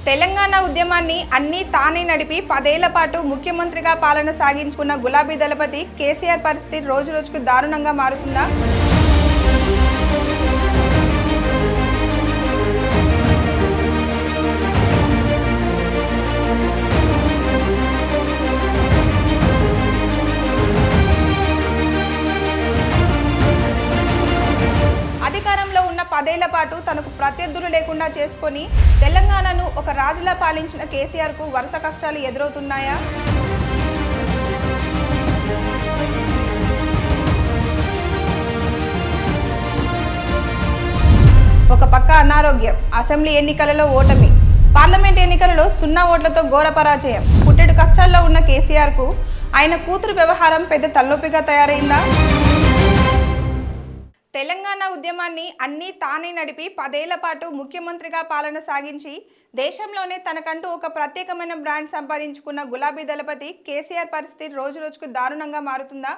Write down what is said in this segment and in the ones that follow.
తెలంగాణ ఉద్యమాన్ని అన్నీ తానే నడిపి 10 ఏళ్ల పాటు ముఖ్యమంత్రిగా పాలన సాగించుకున్న గులాబీ దళపతి కేసీఆర్ పరిస్థితి రోజురోజుకు దారుణంగా మారుతుందా? అధికారంలో ఉన్న 10 ఏళ్ల పాటు తనకు ప్రత్యర్థులు లేకుండా చేసుకొని తెలంగాణను ఒక రాజులా పాలించిన కేసీఆర్కు వరుస కష్టాలు ఎదురవుతున్నాయా? ఒక పక్క అనారోగ్యం, అసెంబ్లీ ఎన్నికలలో ఓటమి, పార్లమెంట్ ఎన్నికలలో 0 ఓట్లతో ఘోర పరాజయం. పుట్టెడు కష్టాల్లో ఉన్న కేసీఆర్కు ఆయన కూతురు వ్యవహారం పెద్ద తలనొప్పిగా తయారైందా? తెలంగాణ ఉద్యమాన్ని అన్నీ తానే నడిపి 10 ఏళ్ల పాటు ముఖ్యమంత్రిగా పాలన సాగించి దేశంలోనే తనకంటూ ఒక ప్రత్యేకమైన బ్రాండ్ సంపాదించుకున్న గులాబీ దళపతి కేసీఆర్ పరిస్థితి రోజురోజుకు దారుణంగా మారుతుందా?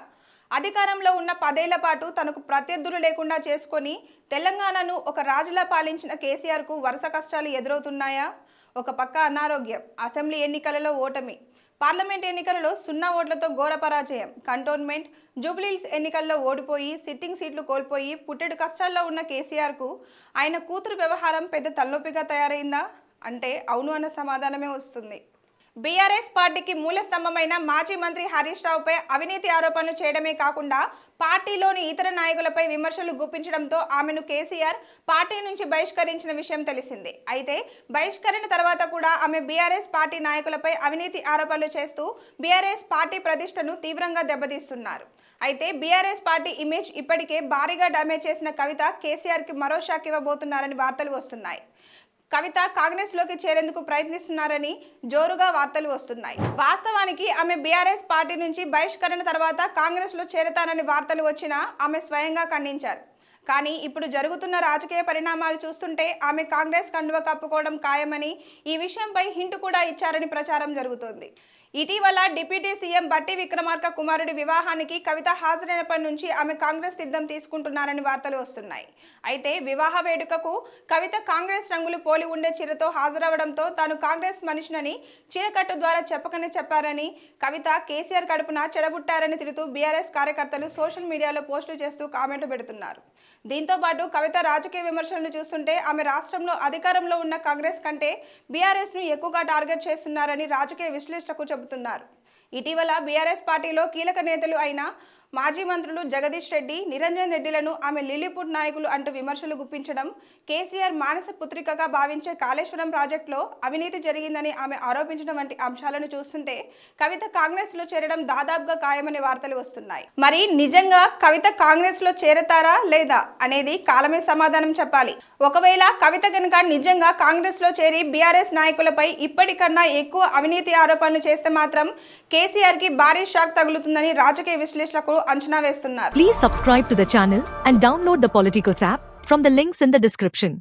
అధికారంలో ఉన్న 10 ఏళ్ల పాటు తనకు ప్రత్యర్థులు లేకుండా చేసుకొని తెలంగాణను ఒక రాజులా పాలించిన కేసీఆర్కు వరుస కష్టాలు ఎదురవుతున్నాయా? ఒక పక్క అనారోగ్యం, అసెంబ్లీ ఎన్నికలలో ఓటమి, పార్లమెంట్ ఎన్నికలలో 0 ఓట్లతో ఘోర పరాజయం, కంటోన్మెంట్, జూబ్లీహిల్స్ ఎన్నికల్లో ఓడిపోయి సిట్టింగ్ సీట్లు కోల్పోయి పుట్టెడు కష్టాల్లో ఉన్న కేసీఆర్కు ఆయన కూతురు వ్యవహారం పెద్ద తలనొప్పిగా తయారైందా అంటే అవును అన్న సమాధానమే వస్తుంది. బీఆర్ఎస్ పార్టీకి మూల స్తంభమైన మాజీ మంత్రి హరీష్ రావుపై అవినీతి ఆరోపణలు చేయడమే కాకుండా పార్టీలోని ఇతర నాయకులపై విమర్శలు గుప్పించడంతో ఆమెను కేసీఆర్ పార్టీ నుంచి బహిష్కరించిన విషయం తెలిసిందే. అయితే బహిష్కరణ తర్వాత కూడా ఆమె బీఆర్ఎస్ పార్టీ నాయకులపై అవినీతి ఆరోపణలు చేస్తూ బీఆర్ఎస్ పార్టీ ప్రతిష్టను తీవ్రంగా దెబ్బతీస్తున్నారు. అయితే బీఆర్ఎస్ పార్టీ ఇమేజ్ ఇప్పటికే భారీగా డ్యామేజ్ చేసిన కవిత కేసీఆర్కి మరో షాక్ ఇవ్వబోతున్నారని వార్తలు వస్తున్నాయి. కవిత కాంగ్రెస్ లోకి చేరేందుకు ప్రయత్నిస్తున్నారని జోరుగా వార్తలు వస్తున్నాయి. వాస్తవానికి ఆమె బీఆర్ఎస్ పార్టీ నుంచి బహిష్కరణ తర్వాత కాంగ్రెస్ లో చేరతానని వార్తలు వచ్చినా ఆమె స్వయంగా ఖండించారు. కానీ ఇప్పుడు జరుగుతున్న రాజకీయ పరిణామాలు చూస్తుంటే ఆమె కాంగ్రెస్ కండువ కప్పుకోవడం ఖాయమని, ఈ విషయంపై హింట్ కూడా ఇచ్చారని ప్రచారం జరుగుతోంది. ఇటీవల డిప్యూటీ సీఎం బట్టి విక్రమార్క కుమారుడి వివాహానికి కవిత హాజరైనప్పటి నుంచి ఆమె కాంగ్రెస్ సిద్ధం తీసుకుంటున్నారని వార్తలు వస్తున్నాయి. అయితే వివాహ వేడుకకు కవిత కాంగ్రెస్ రంగులు పోలి ఉండే చీరతో హాజరవడంతో తాను కాంగ్రెస్ మనిషినని చీరకట్టు ద్వారా చెప్పకనే చెప్పారని, కవిత కేసీఆర్ కడుపున చెడబుట్టారని తిడుతూ బీఆర్ఎస్ కార్యకర్తలు సోషల్ మీడియాలో పోస్టులు చేస్తూ కామెంట్లు పెడుతున్నారు. దీంతో పాటు కవిత రాజకీయ విమర్శలను చూస్తుంటే ఆమె రాష్ట్రంలో అధికారంలో ఉన్న కాంగ్రెస్ కంటే బీఆర్ఎస్ ను ఎక్కువగా టార్గెట్ చేస్తున్నారని రాజకీయ విశ్లేషకులు చెబుతున్నారు. ఇటీవల బీఆర్ఎస్ పార్టీలో కీలక నేతలు అయిన మాజీ మంత్రులు జగదీష్ రెడ్డి, నిరంజన్ రెడ్డిలను ఆమె లిలీపుట్ నాయకులు అంటూ విమర్శలు గుప్పించడం, కేసీఆర్ మానస పుత్రికగా భావించే కాళేశ్వరం ప్రాజెక్టులో అవినీతి జరిగిందని ఆమె ఆరోపించడం వంటి అంశాలను చూస్తుంటే కవిత కాంగ్రెస్ లో చేరడం దాదాపుగా ఖాయమనే వార్తలు వస్తున్నాయి. మరి నిజంగా కవిత కాంగ్రెస్ లో చేరతారా లేదా అనేది కాలమే సమాధానం చెప్పాలి. ఒకవేళ కవిత కనుక నిజంగా కాంగ్రెస్ లో చేరి బీఆర్ఎస్ నాయకులపై ఇప్పటికన్నా ఎక్కువ అవినీతి ఆరోపణలు చేస్తే మాత్రం కేసీఆర్ కి భారీ షాక్ తగులుతుందని రాజకీయ విశ్లేషకులు అంచనా వేస్తున్నారు. Please subscribe to the channel and download the Politicos app from the links in the description.